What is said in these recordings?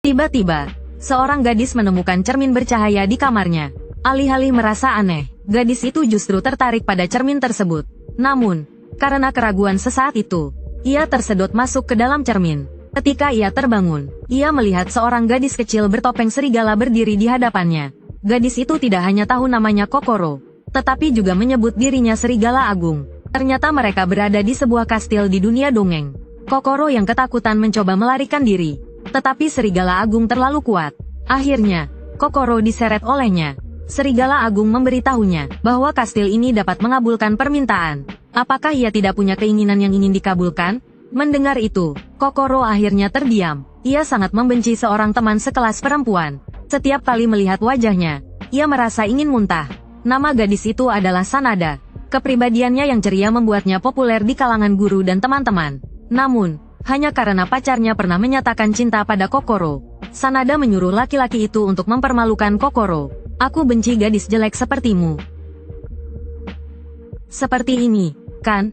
Tiba-tiba, seorang gadis menemukan cermin bercahaya di kamarnya. Alih-alih merasa aneh, gadis itu justru tertarik pada cermin tersebut. Namun, karena keraguan sesaat itu, ia tersedot masuk ke dalam cermin. Ketika ia terbangun, ia melihat seorang gadis kecil bertopeng serigala berdiri di hadapannya. Gadis itu tidak hanya tahu namanya Kokoro, tetapi juga menyebut dirinya Serigala Agung. Ternyata mereka berada di sebuah kastil di dunia dongeng. Kokoro yang ketakutan mencoba melarikan diri, tetapi Serigala Agung terlalu kuat. Akhirnya, Kokoro diseret olehnya. Serigala Agung memberitahunya bahwa kastil ini dapat mengabulkan permintaan. Apakah ia tidak punya keinginan yang ingin dikabulkan? Mendengar itu, Kokoro akhirnya terdiam. Ia sangat membenci seorang teman sekelas perempuan. Setiap kali melihat wajahnya, ia merasa ingin muntah. Nama gadis itu adalah Sanada. Kepribadiannya yang ceria membuatnya populer di kalangan guru dan teman-teman. Namun, hanya karena pacarnya pernah menyatakan cinta pada Kokoro, Sanada menyuruh laki-laki itu untuk mempermalukan Kokoro. Aku benci gadis jelek sepertimu. Seperti ini, kan?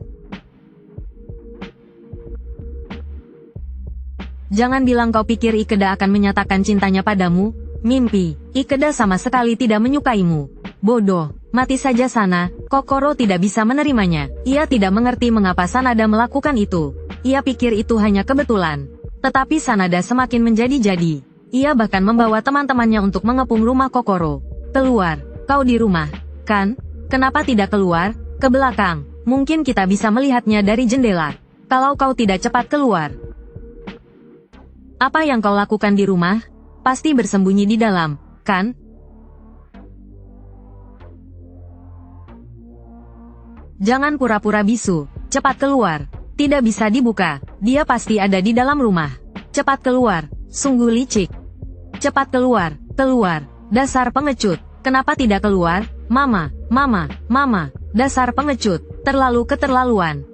Jangan bilang kau pikir Ikeda akan menyatakan cintanya padamu. Mimpi, Ikeda sama sekali tidak menyukaimu. Bodoh, mati saja sana. Kokoro tidak bisa menerimanya. Ia tidak mengerti mengapa Sanada melakukan itu. Ia pikir itu hanya kebetulan. Tetapi Sanada semakin menjadi-jadi. Ia bahkan membawa teman-temannya untuk mengepung rumah Kokoro. Keluar, kau di rumah, kan? Kenapa tidak keluar? Ke belakang, mungkin kita bisa melihatnya dari jendela. Kalau kau tidak cepat keluar. Apa yang kau lakukan di rumah? Pasti bersembunyi di dalam, kan? Jangan pura-pura bisu, cepat keluar. Tidak bisa dibuka, dia pasti ada di dalam rumah. Cepat keluar, sungguh licik. Cepat keluar, keluar. Dasar pengecut, kenapa tidak keluar? Mama, dasar pengecut, terlalu keterlaluan.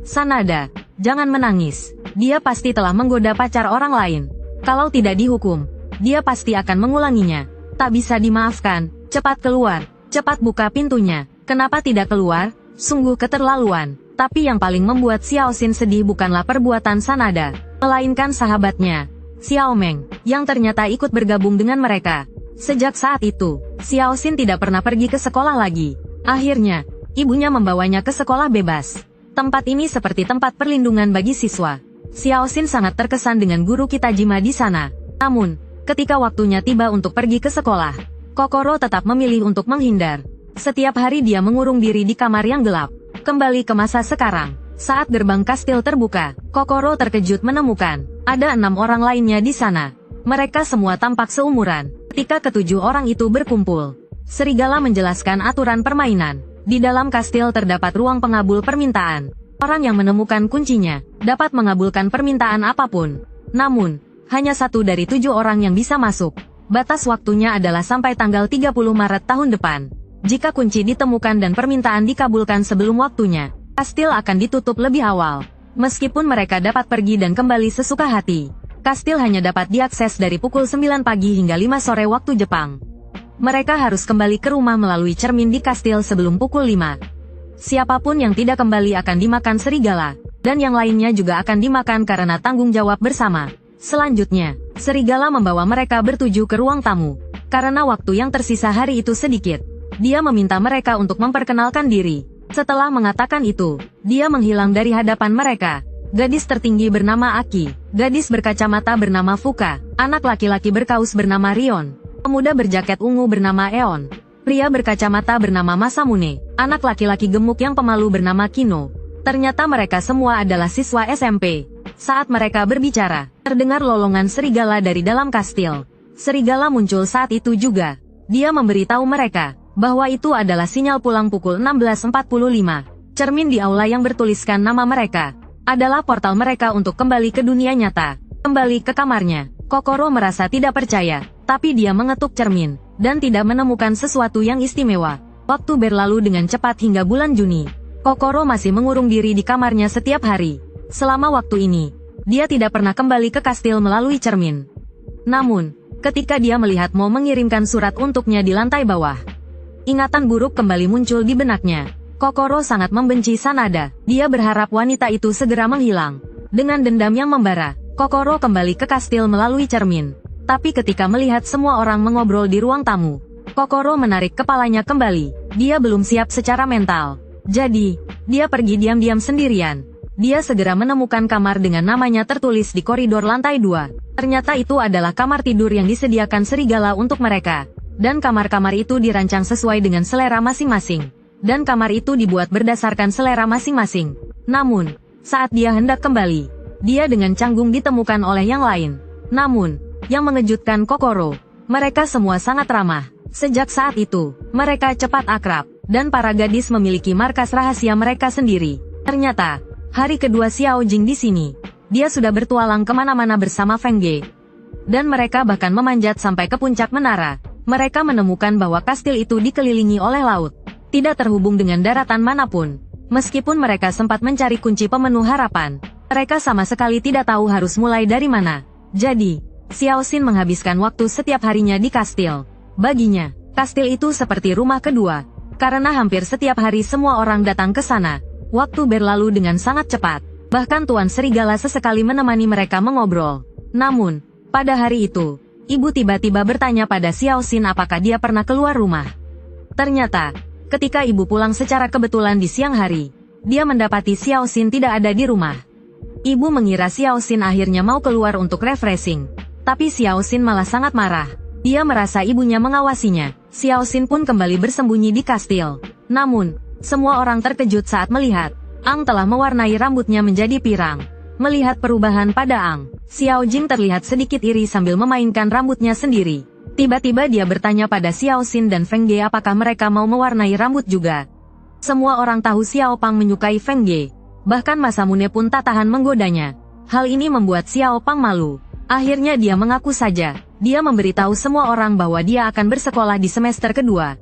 Sanada, jangan menangis. Dia pasti telah menggoda pacar orang lain. Kalau tidak dihukum, dia pasti akan mengulanginya. Tak bisa dimaafkan. Cepat keluar, cepat buka pintunya. Kenapa tidak keluar? Sungguh keterlaluan. Tapi yang paling membuat Xiao Xin sedih bukanlah perbuatan Sanada, melainkan sahabatnya, Xiao Meng, yang ternyata ikut bergabung dengan mereka. Sejak saat itu, Xiao Xin tidak pernah pergi ke sekolah lagi. Akhirnya, ibunya membawanya ke sekolah bebas. Tempat ini seperti tempat perlindungan bagi siswa. Xiao Xin sangat terkesan dengan guru Kitajima di sana. Namun, ketika waktunya tiba untuk pergi ke sekolah, Kokoro tetap memilih untuk menghindar. Setiap hari dia mengurung diri di kamar yang gelap. Kembali ke masa sekarang, saat gerbang kastil terbuka, Kokoro terkejut menemukan ada 6 orang lainnya di sana. Mereka semua tampak seumuran. Ketika ketujuh orang itu berkumpul, Serigala menjelaskan aturan permainan. Di dalam kastil terdapat ruang pengabul permintaan. Orang yang menemukan kuncinya dapat mengabulkan permintaan apapun. Namun, hanya 1 dari 7 orang yang bisa masuk. Batas waktunya adalah sampai tanggal 30 Maret tahun depan. Jika kunci ditemukan dan permintaan dikabulkan sebelum waktunya, kastil akan ditutup lebih awal. Meskipun mereka dapat pergi dan kembali sesuka hati, kastil hanya dapat diakses dari pukul 9 pagi hingga 5 sore waktu Jepang. Mereka harus kembali ke rumah melalui cermin di kastil sebelum pukul 5. Siapapun yang tidak kembali akan dimakan serigala, dan yang lainnya juga akan dimakan karena tanggung jawab bersama. Selanjutnya, serigala membawa mereka bertuju ke ruang tamu. Karena waktu yang tersisa hari itu sedikit, dia meminta mereka untuk memperkenalkan diri. Setelah mengatakan itu, dia menghilang dari hadapan mereka. Gadis tertinggi bernama Aki, gadis berkacamata bernama Fuka, anak laki-laki berkaus bernama Rion, pemuda berjaket ungu bernama Eon, pria berkacamata bernama Masamune, anak laki-laki gemuk yang pemalu bernama Kino. Ternyata mereka semua adalah siswa SMP. Saat mereka berbicara, terdengar lolongan serigala dari dalam kastil. Serigala muncul saat itu juga. Dia memberitahu mereka bahwa itu adalah sinyal pulang pukul 16.45. Cermin di aula yang bertuliskan nama mereka adalah portal mereka untuk kembali ke dunia nyata. Kembali ke kamarnya, Kokoro merasa tidak percaya, tapi dia mengetuk cermin dan tidak menemukan sesuatu yang istimewa. Waktu berlalu dengan cepat hingga bulan Juni. Kokoro masih mengurung diri di kamarnya setiap hari. Selama waktu ini, dia tidak pernah kembali ke kastil melalui cermin. Namun, ketika dia melihat Mo mengirimkan surat untuknya di lantai bawah, ingatan buruk kembali muncul di benaknya. Kokoro sangat membenci Sanada. Dia berharap wanita itu segera menghilang. Dengan dendam yang membara, Kokoro kembali ke kastil melalui cermin. Tapi ketika melihat semua orang mengobrol di ruang tamu, Kokoro menarik kepalanya kembali. Dia belum siap secara mental. Jadi, dia pergi diam-diam sendirian. Dia segera menemukan kamar dengan namanya tertulis di koridor lantai 2. Ternyata itu adalah kamar tidur yang disediakan serigala untuk mereka. Dan kamar-kamar itu dirancang sesuai dengan selera masing-masing. Dan kamar itu dibuat berdasarkan selera masing-masing. Namun, saat dia hendak kembali, dia dengan canggung ditemukan oleh yang lain. Namun, yang mengejutkan Kokoro, mereka semua sangat ramah. Sejak saat itu, mereka cepat akrab, dan para gadis memiliki markas rahasia mereka sendiri. Ternyata, hari kedua Xiao Jing di sini, dia sudah bertualang kemana-mana bersama Feng Ge. Dan mereka bahkan memanjat sampai ke puncak menara. Mereka menemukan bahwa kastil itu dikelilingi oleh laut, tidak terhubung dengan daratan manapun. Meskipun mereka sempat mencari kunci pemenuh harapan, mereka sama sekali tidak tahu harus mulai dari mana. Jadi, Xiao Xin menghabiskan waktu setiap harinya di kastil. Baginya, kastil itu seperti rumah kedua, karena hampir setiap hari semua orang datang ke sana. Waktu berlalu dengan sangat cepat, bahkan Tuan Serigala sesekali menemani mereka mengobrol. Namun, pada hari itu, ibu tiba-tiba bertanya pada Xiao Xin apakah dia pernah keluar rumah. Ternyata, ketika ibu pulang secara kebetulan di siang hari, dia mendapati Xiao Xin tidak ada di rumah. Ibu mengira Xiao Xin akhirnya mau keluar untuk refreshing. Tapi Xiao Xin malah sangat marah. Dia merasa ibunya mengawasinya. Xiao Xin pun kembali bersembunyi di kastil. Namun, semua orang terkejut saat melihat Ang telah mewarnai rambutnya menjadi pirang. Melihat perubahan pada Ang, Xiao Jing terlihat sedikit iri sambil memainkan rambutnya sendiri. Tiba-tiba dia bertanya pada Xiao Xin dan Feng Ge apakah mereka mau mewarnai rambut juga. Semua orang tahu Xiao Pang menyukai Feng Ge. Bahkan Masamune pun tak tahan menggodanya. Hal ini membuat Xiao Pang malu. Akhirnya dia mengaku saja. Dia memberitahu semua orang bahwa dia akan bersekolah di semester kedua.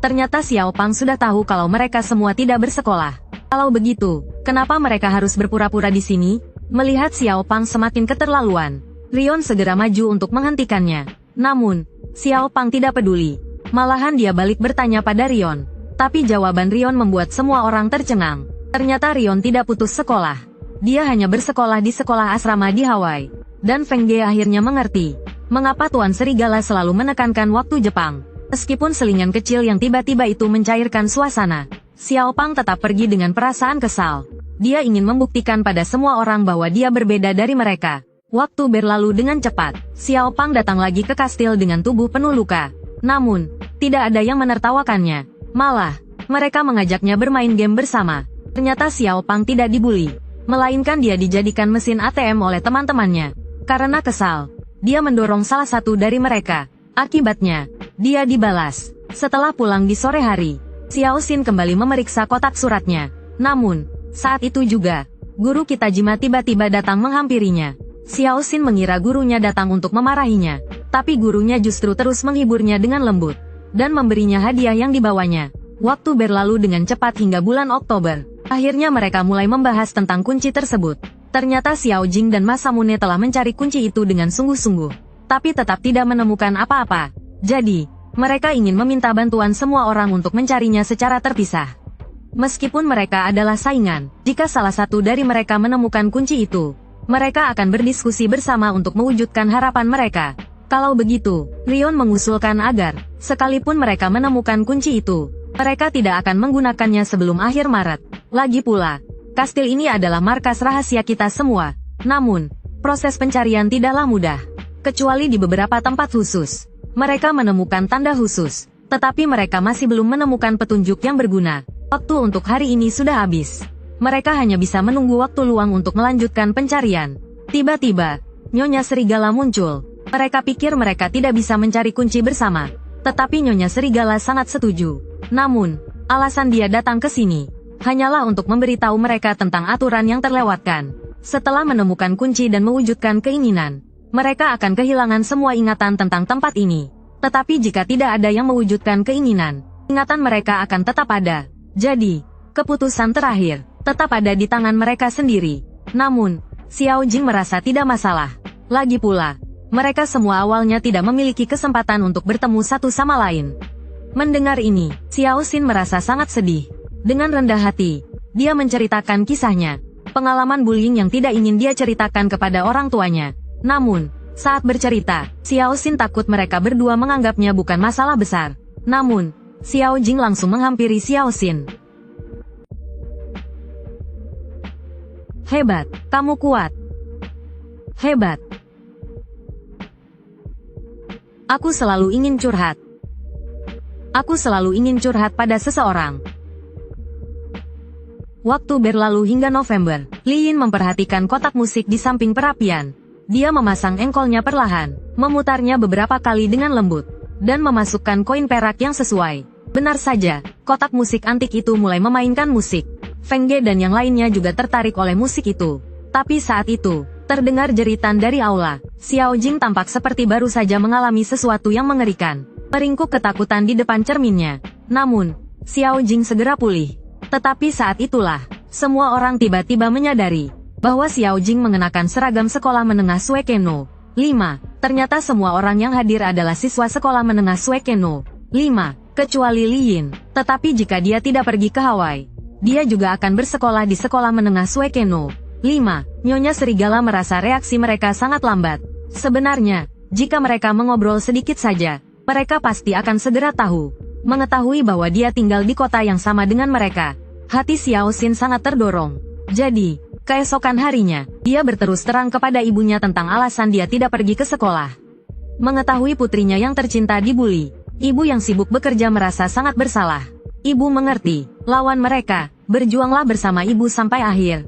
Ternyata Xiao Pang sudah tahu kalau mereka semua tidak bersekolah. Kalau begitu, kenapa mereka harus berpura-pura di sini? Melihat Xiao Pang semakin keterlaluan, Rion segera maju untuk menghentikannya. Namun, Xiao Pang tidak peduli. Malahan dia balik bertanya pada Rion. Tapi jawaban Rion membuat semua orang tercengang. Ternyata Rion tidak putus sekolah. Dia hanya bersekolah di sekolah asrama di Hawaii. Dan Feng Ge akhirnya mengerti mengapa Tuan Serigala selalu menekankan waktu Jepang. Meskipun selingan kecil yang tiba-tiba itu mencairkan suasana, Xiao Pang tetap pergi dengan perasaan kesal. Dia ingin membuktikan pada semua orang bahwa dia berbeda dari mereka. Waktu berlalu dengan cepat. Xiao Pang datang lagi ke kastil dengan tubuh penuh luka. Namun, tidak ada yang menertawakannya. Malah, mereka mengajaknya bermain game bersama. Ternyata Xiao Pang tidak dibully, melainkan dia dijadikan mesin ATM oleh teman-temannya. Karena kesal, dia mendorong salah satu dari mereka. Akibatnya, dia dibalas. Setelah pulang di sore hari, Xiao Xin kembali memeriksa kotak suratnya. Namun, saat itu juga, guru Kitajima tiba-tiba datang menghampirinya. Xiao Xin mengira gurunya datang untuk memarahinya, tapi gurunya justru terus menghiburnya dengan lembut, dan memberinya hadiah yang dibawanya. Waktu berlalu dengan cepat hingga bulan Oktober. Akhirnya mereka mulai membahas tentang kunci tersebut. Ternyata Xiao Jing dan Masamune telah mencari kunci itu dengan sungguh-sungguh, tapi tetap tidak menemukan apa-apa. Jadi, mereka ingin meminta bantuan semua orang untuk mencarinya secara terpisah. Meskipun mereka adalah saingan, jika salah satu dari mereka menemukan kunci itu, mereka akan berdiskusi bersama untuk mewujudkan harapan mereka. Kalau begitu, Rion mengusulkan agar, sekalipun mereka menemukan kunci itu, mereka tidak akan menggunakannya sebelum akhir Maret. Lagi pula, kastil ini adalah markas rahasia kita semua. Namun, proses pencarian tidaklah mudah. Kecuali di beberapa tempat khusus. Mereka menemukan tanda khusus. Tetapi mereka masih belum menemukan petunjuk yang berguna. Waktu untuk hari ini sudah habis. Mereka hanya bisa menunggu waktu luang untuk melanjutkan pencarian. Tiba-tiba, Nyonya Serigala muncul. Mereka pikir mereka tidak bisa mencari kunci bersama. Tetapi Nyonya Serigala sangat setuju. Namun, alasan dia datang ke sini hanyalah untuk memberitahu mereka tentang aturan yang terlewatkan. Setelah menemukan kunci dan mewujudkan keinginan, mereka akan kehilangan semua ingatan tentang tempat ini. Tetapi jika tidak ada yang mewujudkan keinginan, ingatan mereka akan tetap ada. Jadi, keputusan terakhir tetap ada di tangan mereka sendiri. Namun, Xiao Jing merasa tidak masalah. Lagi pula, mereka semua awalnya tidak memiliki kesempatan untuk bertemu satu sama lain. Mendengar ini, Xiao Xin merasa sangat sedih. Dengan rendah hati, dia menceritakan kisahnya. Pengalaman bullying yang tidak ingin dia ceritakan kepada orang tuanya. Namun, saat bercerita, Xiao Xin takut mereka berdua menganggapnya bukan masalah besar. Namun, Xiao Jing langsung menghampiri Xiao Xin. Hebat, kamu kuat. Hebat. Aku selalu ingin curhat. Aku selalu ingin curhat pada seseorang. Waktu berlalu hingga November, Li Yin memperhatikan kotak musik di samping perapian. Dia memasang engkolnya perlahan, memutarnya beberapa kali dengan lembut, dan memasukkan koin perak yang sesuai. Benar saja, kotak musik antik itu mulai memainkan musik. Feng Ge dan yang lainnya juga tertarik oleh musik itu. Tapi saat itu, terdengar jeritan dari aula. Xiao Jing tampak seperti baru saja mengalami sesuatu yang mengerikan. Meringkuk ketakutan di depan cerminnya. Namun, Xiao Jing segera pulih. Tetapi saat itulah, semua orang tiba-tiba menyadari bahwa Xiao Jing mengenakan seragam sekolah menengah Suekeno 5. Ternyata semua orang yang hadir adalah siswa sekolah menengah Suekeno 5, kecuali Li Yin. Tetapi jika dia tidak pergi ke Hawaii, dia juga akan bersekolah di sekolah menengah Suekeno 5. Nyonya Serigala merasa reaksi mereka sangat lambat. Sebenarnya, jika mereka mengobrol sedikit saja, mereka pasti akan segera tahu. Mengetahui bahwa dia tinggal di kota yang sama dengan mereka, hati Xiao Xin sangat terdorong. Jadi, keesokan harinya, dia berterus terang kepada ibunya tentang alasan dia tidak pergi ke sekolah. Mengetahui putrinya yang tercinta dibully, ibu yang sibuk bekerja merasa sangat bersalah. Ibu mengerti, lawan mereka, berjuanglah bersama ibu sampai akhir.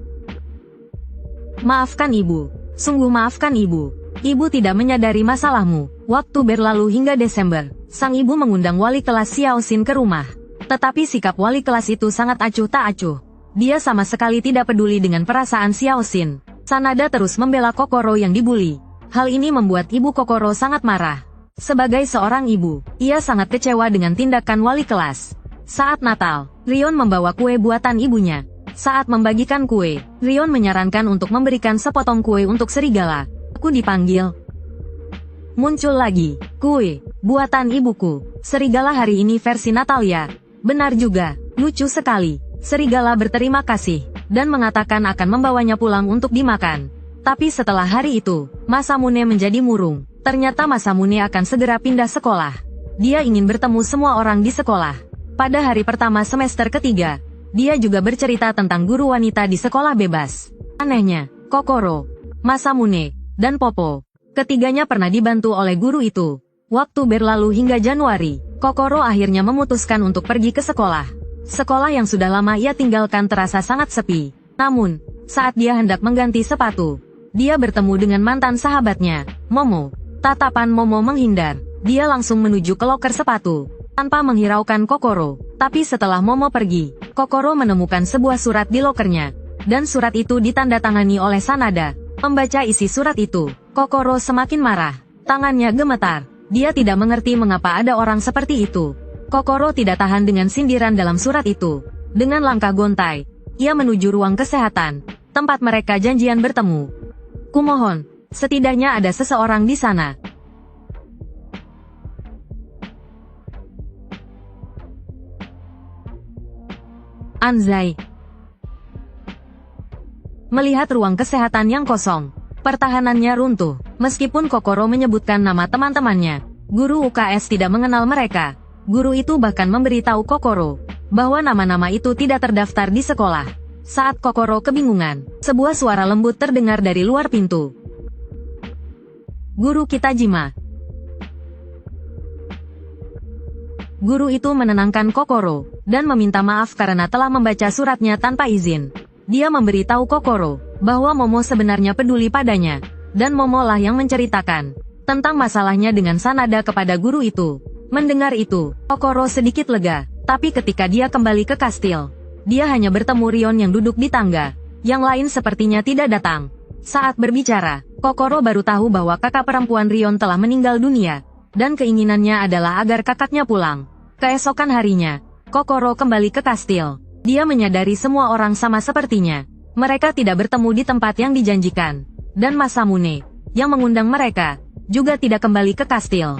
Maafkan ibu, sungguh maafkan ibu. Ibu tidak menyadari masalahmu. Waktu berlalu hingga Desember, sang ibu mengundang wali kelas Xiao Xin ke rumah. Tetapi sikap wali kelas itu sangat acuh tak acuh. Dia sama sekali tidak peduli dengan perasaan Xiao Xin. Sanada terus membela Kokoro yang dibully. Hal ini membuat ibu Kokoro sangat marah. Sebagai seorang ibu, ia sangat kecewa dengan tindakan wali kelas. Saat Natal, Rion membawa kue buatan ibunya. Saat membagikan kue, Rion menyarankan untuk memberikan sepotong kue untuk serigala. Aku dipanggil. Muncul lagi, kue buatan ibuku. Serigala hari ini versi Natalia. Benar juga, lucu sekali. Serigala berterima kasih, dan mengatakan akan membawanya pulang untuk dimakan. Tapi setelah hari itu, Masamune menjadi murung. Ternyata Masamune akan segera pindah sekolah. Dia ingin bertemu semua orang di sekolah. Pada hari pertama semester ketiga, dia juga bercerita tentang guru wanita di sekolah bebas. Anehnya, Kokoro, Masamune, dan Popo, ketiganya pernah dibantu oleh guru itu. Waktu berlalu hingga Januari, Kokoro akhirnya memutuskan untuk pergi ke sekolah. Sekolah yang sudah lama ia tinggalkan terasa sangat sepi. Namun, saat dia hendak mengganti sepatu, dia bertemu dengan mantan sahabatnya, Momo. Tatapan Momo menghindar. Dia langsung menuju ke loker sepatu, tanpa menghiraukan Kokoro. Tapi setelah Momo pergi, Kokoro menemukan sebuah surat di lokernya. Dan surat itu ditandatangani oleh Sanada. Membaca isi surat itu, Kokoro semakin marah. Tangannya gemetar. Dia tidak mengerti mengapa ada orang seperti itu. Kokoro tidak tahan dengan sindiran dalam surat itu. Dengan langkah gontai, ia menuju ruang kesehatan, tempat mereka janjian bertemu. Kumohon, setidaknya ada seseorang di sana. Anzai. Melihat ruang kesehatan yang kosong, pertahanannya runtuh. Meskipun Kokoro menyebutkan nama teman-temannya, guru UKS tidak mengenal mereka. Guru itu bahkan memberitahu Kokoro bahwa nama-nama itu tidak terdaftar di sekolah. Saat Kokoro kebingungan, sebuah suara lembut terdengar dari luar pintu. Guru Kitajima. Guru itu menenangkan Kokoro dan meminta maaf karena telah membaca suratnya tanpa izin. Dia memberitahu Kokoro bahwa Momo sebenarnya peduli padanya, dan Momo lah yang menceritakan tentang masalahnya dengan Sanada kepada guru itu. Mendengar itu, Kokoro sedikit lega, tapi ketika dia kembali ke kastil, dia hanya bertemu Rion yang duduk di tangga. Yang lain sepertinya tidak datang. Saat berbicara, Kokoro baru tahu bahwa kakak perempuan Rion telah meninggal dunia, dan keinginannya adalah agar kakaknya pulang. Keesokan harinya, Kokoro kembali ke kastil. Dia menyadari semua orang sama sepertinya. Mereka tidak bertemu di tempat yang dijanjikan. Dan Masamune, yang mengundang mereka, juga tidak kembali ke kastil.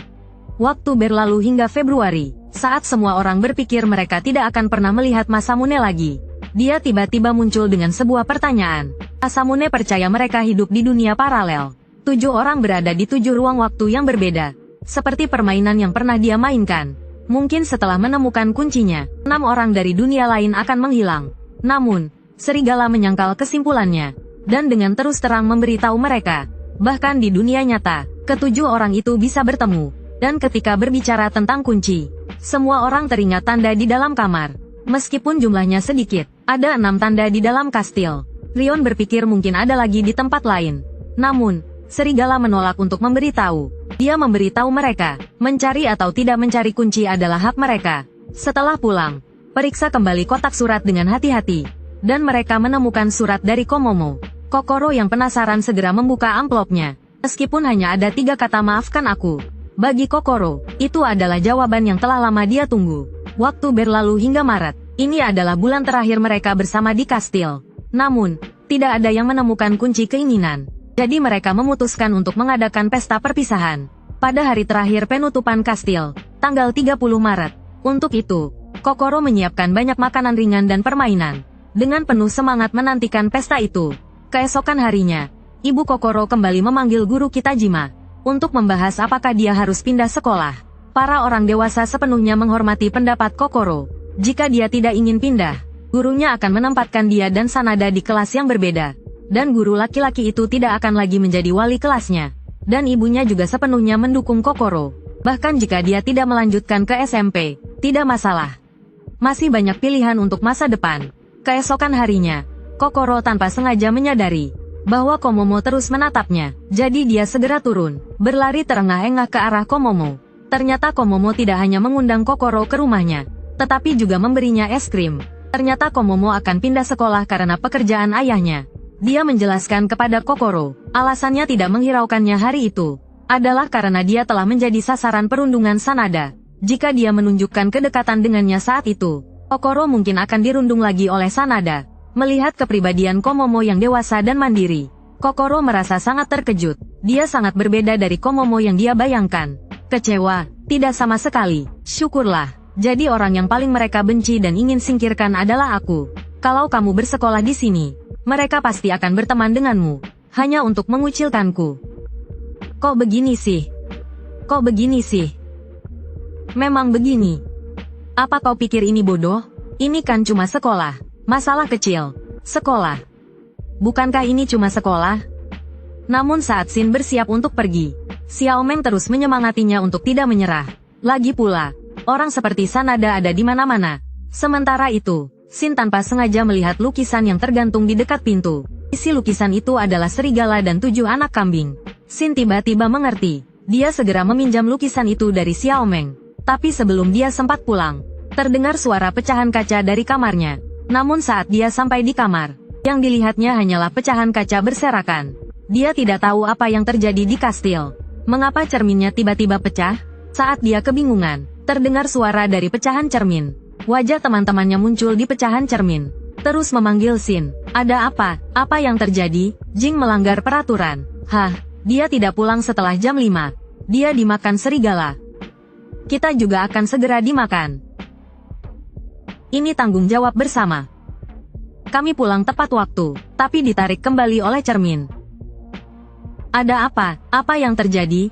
Waktu berlalu hingga Februari, saat semua orang berpikir mereka tidak akan pernah melihat Masamune lagi. Dia tiba-tiba muncul dengan sebuah pertanyaan. Masamune percaya mereka hidup di dunia paralel. 7 orang berada di 7 ruang waktu yang berbeda. Seperti permainan yang pernah dia mainkan. Mungkin setelah menemukan kuncinya, 6 orang dari dunia lain akan menghilang. Namun, serigala menyangkal kesimpulannya. Dan dengan terus terang memberitahu mereka. Bahkan di dunia nyata, ke-7 orang itu bisa bertemu. Dan ketika berbicara tentang kunci, semua orang teringat tanda di dalam kamar. Meskipun jumlahnya sedikit, ada 6 tanda di dalam kastil. Rion berpikir mungkin ada lagi di tempat lain. Namun, serigala menolak untuk memberitahu. Dia memberitahu mereka, mencari atau tidak mencari kunci adalah hak mereka. Setelah pulang, periksa kembali kotak surat dengan hati-hati. Dan mereka menemukan surat dari Komomo. Kokoro yang penasaran segera membuka amplopnya. Meskipun hanya ada 3 kata maafkan aku. Bagi Kokoro, itu adalah jawaban yang telah lama dia tunggu. Waktu berlalu hingga Maret. Ini adalah bulan terakhir mereka bersama di kastil. Namun, tidak ada yang menemukan kunci keinginan. Jadi mereka memutuskan untuk mengadakan pesta perpisahan. Pada hari terakhir penutupan kastil, tanggal 30 Maret. Untuk itu, Kokoro menyiapkan banyak makanan ringan dan permainan. Dengan penuh semangat menantikan pesta itu. Keesokan harinya, Ibu Kokoro kembali memanggil guru Kitajima. Untuk membahas apakah dia harus pindah sekolah. Para orang dewasa sepenuhnya menghormati pendapat Kokoro. Jika dia tidak ingin pindah, gurunya akan menempatkan dia dan Sanada di kelas yang berbeda. Dan guru laki-laki itu tidak akan lagi menjadi wali kelasnya. Dan ibunya juga sepenuhnya mendukung Kokoro. Bahkan jika dia tidak melanjutkan ke SMP, tidak masalah. Masih banyak pilihan untuk masa depan. Keesokan harinya, Kokoro tanpa sengaja menyadari bahwa Komomo terus menatapnya. Jadi dia segera turun, berlari terengah-engah ke arah Komomo. Ternyata Komomo tidak hanya mengundang Kokoro ke rumahnya, tetapi juga memberinya es krim. Ternyata Komomo akan pindah sekolah karena pekerjaan ayahnya. Dia menjelaskan kepada Kokoro, alasannya tidak menghiraukannya hari itu adalah karena dia telah menjadi sasaran perundungan Sanada. Jika dia menunjukkan kedekatan dengannya saat itu, Kokoro mungkin akan dirundung lagi oleh Sanada. Melihat kepribadian Komomo yang dewasa dan mandiri, Kokoro merasa sangat terkejut. Dia sangat berbeda dari Komomo yang dia bayangkan. Kecewa, tidak sama sekali. Syukurlah. Jadi orang yang paling mereka benci dan ingin singkirkan adalah aku. Kalau kamu bersekolah di sini, mereka pasti akan berteman denganmu. Hanya untuk mengucilkanku. Kok begini sih? Kok begini sih? Memang begini. Apa kau pikir ini bodoh? Ini kan cuma sekolah. Masalah kecil. Sekolah. Bukankah ini cuma sekolah? Namun saat Shin bersiap untuk pergi, Xiao Meng terus menyemangatinya untuk tidak menyerah. Lagi pula, orang seperti Sanada ada di mana-mana. Sementara itu, Shin tanpa sengaja melihat lukisan yang tergantung di dekat pintu. Isi lukisan itu adalah serigala dan 7 anak kambing. Shin tiba-tiba mengerti. Dia segera meminjam lukisan itu dari Xiao Meng. Tapi sebelum dia sempat pulang, terdengar suara pecahan kaca dari kamarnya. Namun saat dia sampai di kamar, yang dilihatnya hanyalah pecahan kaca berserakan. Dia tidak tahu apa yang terjadi di kastil. Mengapa cerminnya tiba-tiba pecah? Saat dia kebingungan, terdengar suara dari pecahan cermin. Wajah teman-temannya muncul di pecahan cermin. Terus memanggil Shin. Ada apa? Apa yang terjadi? Jing melanggar peraturan. Hah? Dia tidak pulang setelah jam 5. Dia dimakan serigala. Kita juga akan segera dimakan. Ini tanggung jawab bersama. Kami pulang tepat waktu, tapi ditarik kembali oleh cermin. Ada apa? Apa yang terjadi?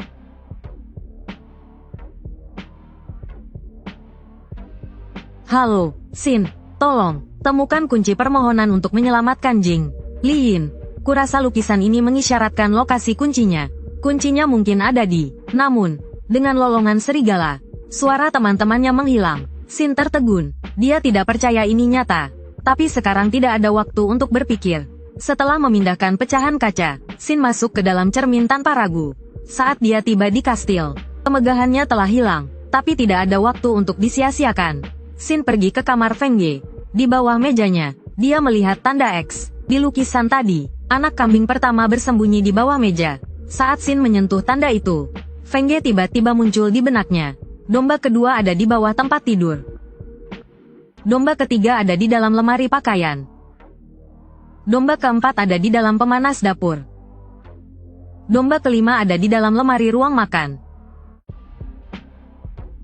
Halo, Shin. Tolong, temukan kunci permohonan untuk menyelamatkan Jing. Lin, kurasa lukisan ini mengisyaratkan lokasi kuncinya. Kuncinya mungkin ada di... Namun, dengan lolongan serigala, suara teman-temannya menghilang. Shin tertegun. Dia tidak percaya ini nyata. Tapi sekarang tidak ada waktu untuk berpikir. Setelah memindahkan pecahan kaca, Shin masuk ke dalam cermin tanpa ragu. Saat dia tiba di kastil, kemegahannya telah hilang. Tapi tidak ada waktu untuk disia-siakan. Shin pergi ke kamar Feng Ye. Di bawah mejanya, dia melihat tanda X. Di lukisan tadi, anak kambing pertama bersembunyi di bawah meja. Saat Shin menyentuh tanda itu, Feng Ye tiba-tiba muncul di benaknya. Domba kedua ada di bawah tempat tidur. Domba ketiga ada di dalam lemari pakaian. Domba keempat ada di dalam pemanas dapur. Domba kelima ada di dalam lemari ruang makan.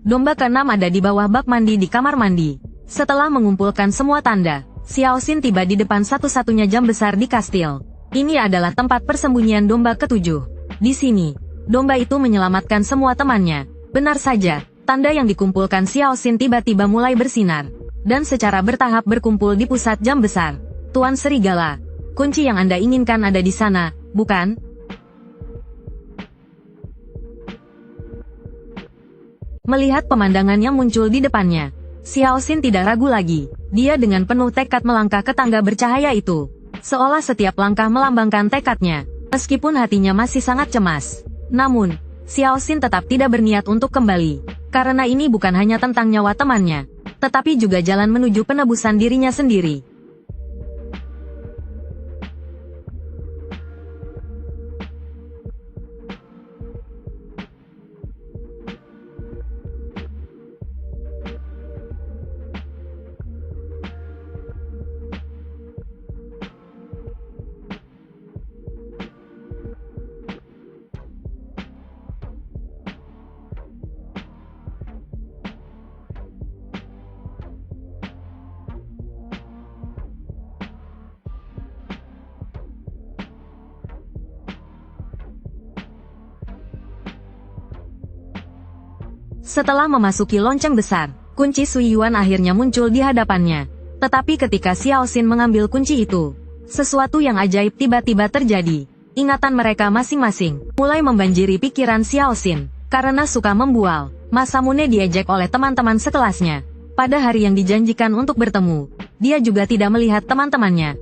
Domba keenam ada di bawah bak mandi di kamar mandi. Setelah mengumpulkan semua tanda, Xiao Xin tiba di depan satu-satunya jam besar di kastil. Ini adalah tempat persembunyian domba ketujuh. Di sini, domba itu menyelamatkan semua temannya. Benar saja, tanda yang dikumpulkan Xiao Xin tiba-tiba mulai bersinar. Dan secara bertahap berkumpul di pusat jam besar. Tuan Serigala, kunci yang Anda inginkan ada di sana, bukan? Melihat pemandangan yang muncul di depannya, Xiao Xin tidak ragu lagi. Dia dengan penuh tekad melangkah ke tangga bercahaya itu. Seolah setiap langkah melambangkan tekadnya, meskipun hatinya masih sangat cemas. Namun, Xiao Xin tetap tidak berniat untuk kembali. Karena ini bukan hanya tentang nyawa temannya, tetapi juga jalan menuju penebusan dirinya sendiri. Setelah memasuki lonceng besar, kunci Sui Yuan akhirnya muncul di hadapannya. Tetapi ketika Xiao Xin mengambil kunci itu, sesuatu yang ajaib tiba-tiba terjadi. Ingatan mereka masing-masing mulai membanjiri pikiran Xiao Xin. Karena suka membual, Masamune diejek oleh teman-teman sekelasnya. Pada hari yang dijanjikan untuk bertemu, dia juga tidak melihat teman-temannya.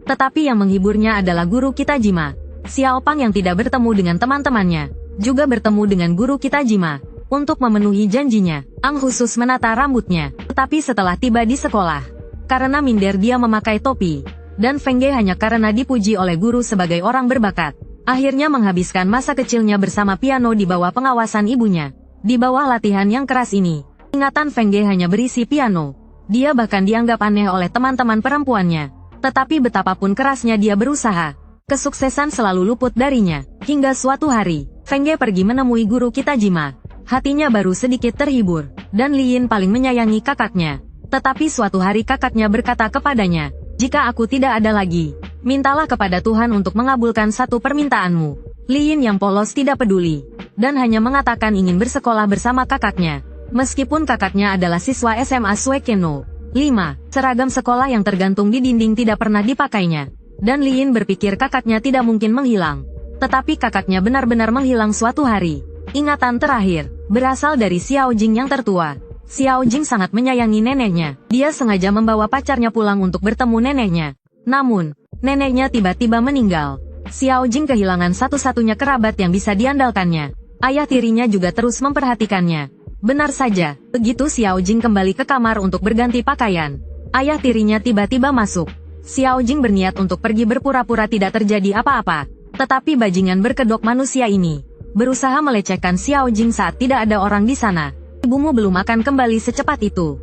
Tetapi yang menghiburnya adalah guru Kitajima. Xiao Pang yang tidak bertemu dengan teman-temannya, juga bertemu dengan guru Kitajima. Untuk memenuhi janjinya, Ang khusus menata rambutnya. Tetapi setelah tiba di sekolah, karena minder dia memakai topi, dan Feng Ge hanya karena dipuji oleh guru sebagai orang berbakat, akhirnya menghabiskan masa kecilnya bersama piano di bawah pengawasan ibunya. Di bawah latihan yang keras ini, ingatan Feng Ge hanya berisi piano. Dia bahkan dianggap aneh oleh teman-teman perempuannya. Tetapi betapapun kerasnya dia berusaha, kesuksesan selalu luput darinya. Hingga suatu hari, Feng Ge pergi menemui guru Kitajima. Hatinya baru sedikit terhibur, dan Lin paling menyayangi kakaknya. Tetapi suatu hari kakaknya berkata kepadanya, "Jika aku tidak ada lagi, mintalah kepada Tuhan untuk mengabulkan satu permintaanmu." Lin yang polos tidak peduli, dan hanya mengatakan ingin bersekolah bersama kakaknya. Meskipun kakaknya adalah siswa SMA Suekeno 5, seragam sekolah yang tergantung di dinding tidak pernah dipakainya. Dan Lin berpikir kakaknya tidak mungkin menghilang. Tetapi kakaknya benar-benar menghilang suatu hari. Ingatan terakhir berasal dari Xiao Jing yang tertua. Xiao Jing sangat menyayangi neneknya. Dia sengaja membawa pacarnya pulang untuk bertemu neneknya. Namun, neneknya tiba-tiba meninggal. Xiao Jing kehilangan satu-satunya kerabat yang bisa diandalkannya. Ayah tirinya juga terus memperhatikannya. Benar saja, begitu Xiao Jing kembali ke kamar untuk berganti pakaian, ayah tirinya tiba-tiba masuk. Xiao Jing berniat untuk pergi berpura-pura tidak terjadi apa-apa. Tetapi bajingan berkedok manusia ini berusaha melecehkan Xiao Jing saat tidak ada orang di sana. Ibumu belum akan kembali secepat itu.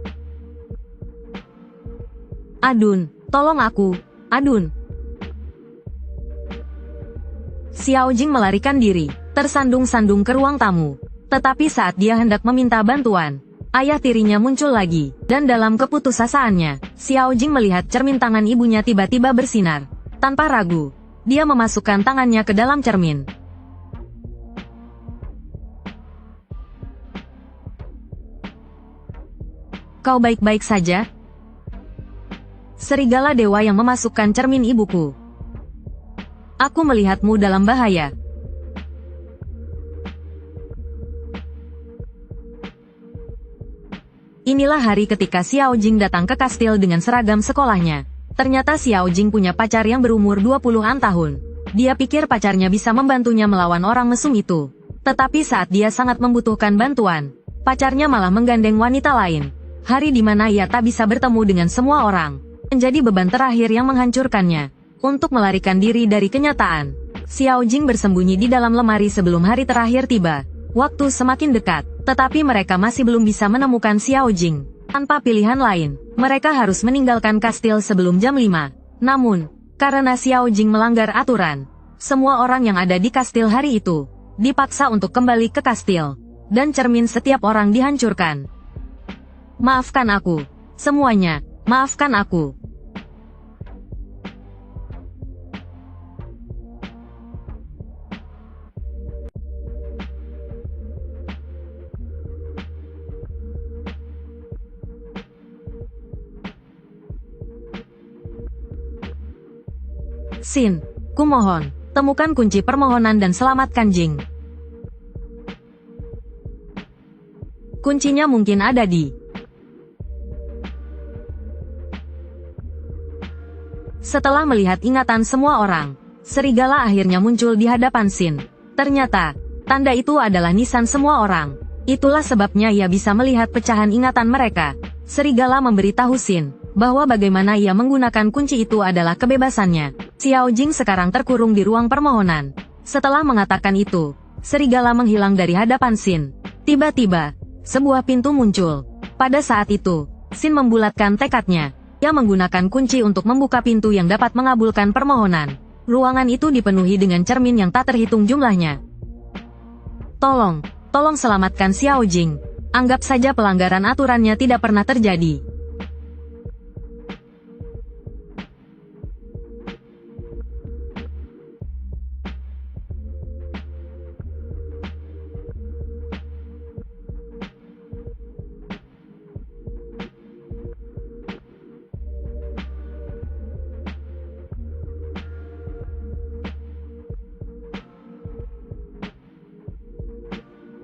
Adun, tolong aku. Adun. Xiao Jing melarikan diri, tersandung-sandung ke ruang tamu. Tetapi saat dia hendak meminta bantuan, ayah tirinya muncul lagi. Dan dalam keputusasaannya, Xiao Jing melihat cermin tangan ibunya tiba-tiba bersinar. Tanpa ragu, dia memasukkan tangannya ke dalam cermin. Kau baik-baik saja? Serigala dewa yang memasukkan cermin ibuku. Aku melihatmu dalam bahaya. Inilah hari ketika Xiao Jing datang ke kastil dengan seragam sekolahnya. Ternyata Xiao Jing punya pacar yang berumur 20-an tahun. Dia pikir pacarnya bisa membantunya melawan orang mesum itu. Tetapi saat dia sangat membutuhkan bantuan, pacarnya malah menggandeng wanita lain. Hari di mana ia tak bisa bertemu dengan semua orang, menjadi beban terakhir yang menghancurkannya. Untuk melarikan diri dari kenyataan, Xiao Jing bersembunyi di dalam lemari sebelum hari terakhir tiba. Waktu semakin dekat, tetapi mereka masih belum bisa menemukan Xiao Jing. Tanpa pilihan lain, mereka harus meninggalkan kastil sebelum jam 5. Namun, karena Xiao Jing melanggar aturan, semua orang yang ada di kastil hari itu dipaksa untuk kembali ke kastil, dan cermin setiap orang dihancurkan. Maafkan aku. Semuanya, maafkan aku. Xin, kumohon, temukan kunci permohonan dan selamatkan Jing. Kuncinya mungkin ada di... Setelah melihat ingatan semua orang, serigala akhirnya muncul di hadapan Xin. Ternyata, tanda itu adalah nisan semua orang. Itulah sebabnya ia bisa melihat pecahan ingatan mereka. Serigala memberitahu Xin bahwa bagaimana ia menggunakan kunci itu adalah kebebasannya. Xiao Jing sekarang terkurung di ruang permohonan. Setelah mengatakan itu, serigala menghilang dari hadapan Xin. Tiba-tiba, sebuah pintu muncul. Pada saat itu, Xin membulatkan tekadnya. Ia menggunakan kunci untuk membuka pintu yang dapat mengabulkan permohonan. Ruangan itu dipenuhi dengan cermin yang tak terhitung jumlahnya. Tolong selamatkan Xiao Jing. Anggap saja pelanggaran aturannya tidak pernah terjadi.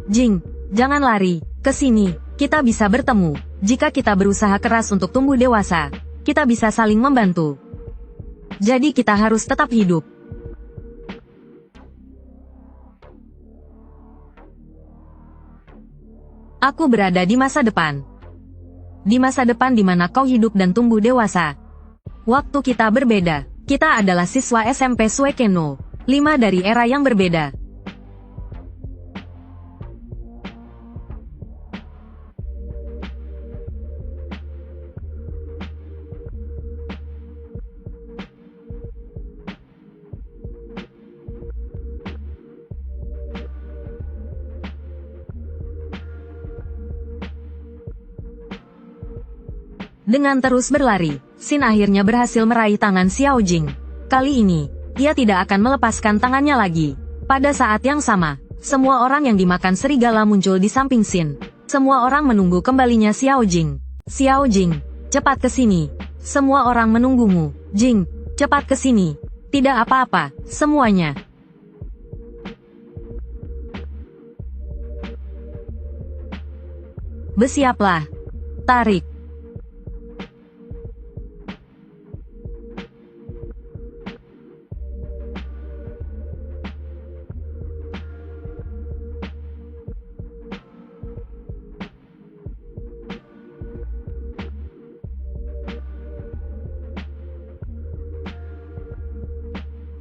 Jing, jangan lari, ke sini, kita bisa bertemu. Jika kita berusaha keras untuk tumbuh dewasa, kita bisa saling membantu. Jadi kita harus tetap hidup. Aku berada di masa depan. Di masa depan di mana kau hidup dan tumbuh dewasa. Waktu kita berbeda. Kita adalah siswa SMP Suekeno. 5 dari era yang berbeda. Dengan terus berlari, Xin akhirnya berhasil meraih tangan Xiao Jing. Kali ini, ia tidak akan melepaskan tangannya lagi. Pada saat yang sama, semua orang yang dimakan serigala muncul di samping Xin. Semua orang menunggu kembalinya Xiao Jing. Xiao Jing, cepat ke sini. Semua orang menunggumu. Jing, cepat ke sini. Tidak apa-apa, semuanya. Bersiaplah. Tarik.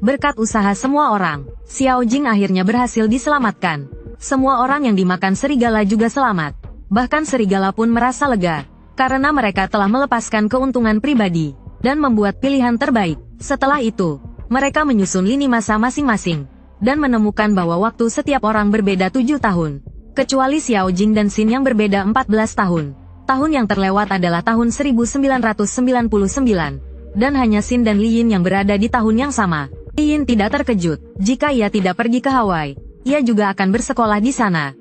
Berkat usaha semua orang, Xiao Jing akhirnya berhasil diselamatkan. Semua orang yang dimakan serigala juga selamat. Bahkan serigala pun merasa lega, karena mereka telah melepaskan keuntungan pribadi, dan membuat pilihan terbaik. Setelah itu, mereka menyusun lini masa masing-masing, dan menemukan bahwa waktu setiap orang berbeda 7 tahun. Kecuali Xiao Jing dan Xin yang berbeda 14 tahun. Tahun yang terlewat adalah tahun 1999, dan hanya Xin dan Li Yin yang berada di tahun yang sama. Li Yin tidak terkejut, jika ia tidak pergi ke Hawaii, ia juga akan bersekolah di sana.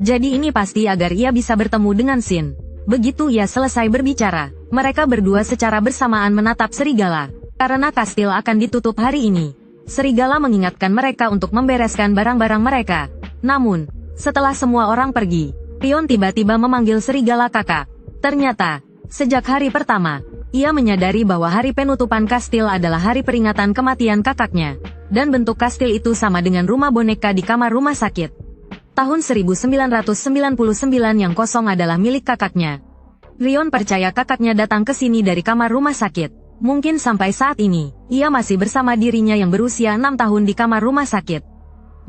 Jadi ini pasti agar ia bisa bertemu dengan Xin. Begitu ia selesai berbicara, mereka berdua secara bersamaan menatap serigala. Karena kastil akan ditutup hari ini, serigala mengingatkan mereka untuk membereskan barang-barang mereka. Namun, setelah semua orang pergi, Rion tiba-tiba memanggil serigala kakak. Ternyata, sejak hari pertama, ia menyadari bahwa hari penutupan kastil adalah hari peringatan kematian kakaknya, dan bentuk kastil itu sama dengan rumah boneka di kamar rumah sakit. Tahun 1999 yang kosong adalah milik kakaknya. Rion percaya kakaknya datang ke sini dari kamar rumah sakit. Mungkin sampai saat ini, ia masih bersama dirinya yang berusia 6 tahun di kamar rumah sakit.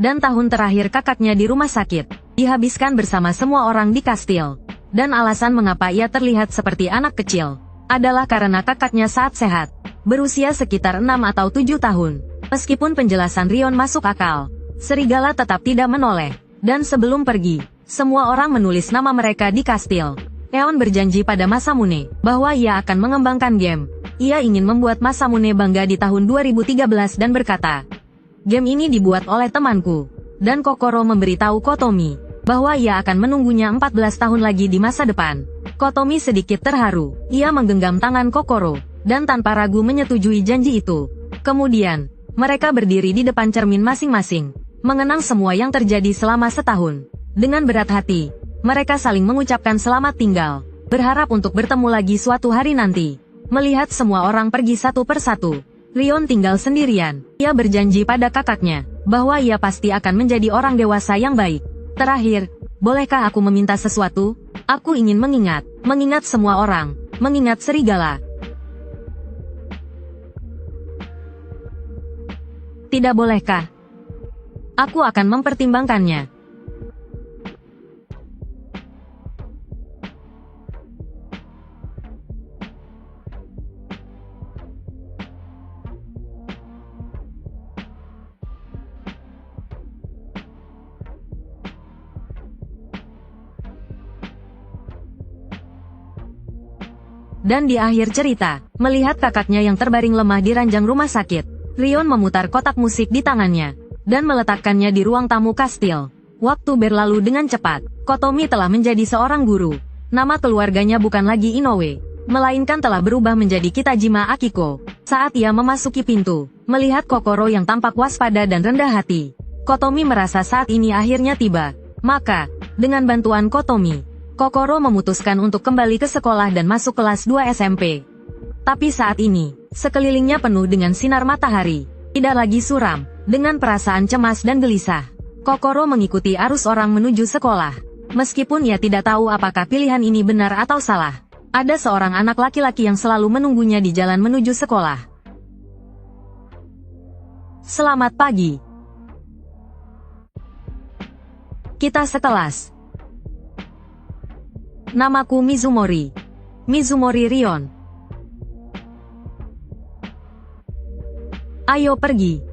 Dan tahun terakhir kakaknya di rumah sakit, dihabiskan bersama semua orang di kastil. Dan alasan mengapa ia terlihat seperti anak kecil adalah karena kakaknya saat sehat, berusia sekitar 6 atau 7 tahun. Meskipun penjelasan Rion masuk akal, serigala tetap tidak menoleh. Dan sebelum pergi, semua orang menulis nama mereka di kastil. Eon berjanji pada Masamune bahwa ia akan mengembangkan game. Ia ingin membuat Masamune bangga di tahun 2013 dan berkata, "Game ini dibuat oleh temanku." Dan Kokoro memberitahu Kotomi bahwa ia akan menunggunya 14 tahun lagi di masa depan. Kotomi sedikit terharu. Ia menggenggam tangan Kokoro, dan tanpa ragu menyetujui janji itu. Kemudian, mereka berdiri di depan cermin masing-masing, mengenang semua yang terjadi selama setahun. Dengan berat hati, mereka saling mengucapkan selamat tinggal, berharap untuk bertemu lagi suatu hari nanti. Melihat semua orang pergi satu persatu, Rion tinggal sendirian. Ia berjanji pada kakaknya, bahwa ia pasti akan menjadi orang dewasa yang baik. Terakhir, bolehkah aku meminta sesuatu? Aku ingin mengingat semua orang, mengingat serigala. Tidak bolehkah? Aku akan mempertimbangkannya. Dan di akhir cerita, melihat kakaknya yang terbaring lemah di ranjang rumah sakit, Rion memutar kotak musik di tangannya, dan meletakkannya di ruang tamu kastil. Waktu berlalu dengan cepat, Kotomi telah menjadi seorang guru. Nama keluarganya bukan lagi Inoue, melainkan telah berubah menjadi Kitajima Akiko. Saat ia memasuki pintu, melihat Kokoro yang tampak waspada dan rendah hati, Kotomi merasa saat ini akhirnya tiba. Maka, dengan bantuan Kotomi, Kokoro memutuskan untuk kembali ke sekolah dan masuk kelas 2 SMP. Tapi saat ini, sekelilingnya penuh dengan sinar matahari, tidak lagi suram. Dengan perasaan cemas dan gelisah, Kokoro mengikuti arus orang menuju sekolah. Meskipun ia tidak tahu apakah pilihan ini benar atau salah, ada seorang anak laki-laki yang selalu menunggunya di jalan menuju sekolah. Selamat pagi. Kita sekelas. Namaku Mizumori. Mizumori Rion. Ayo pergi.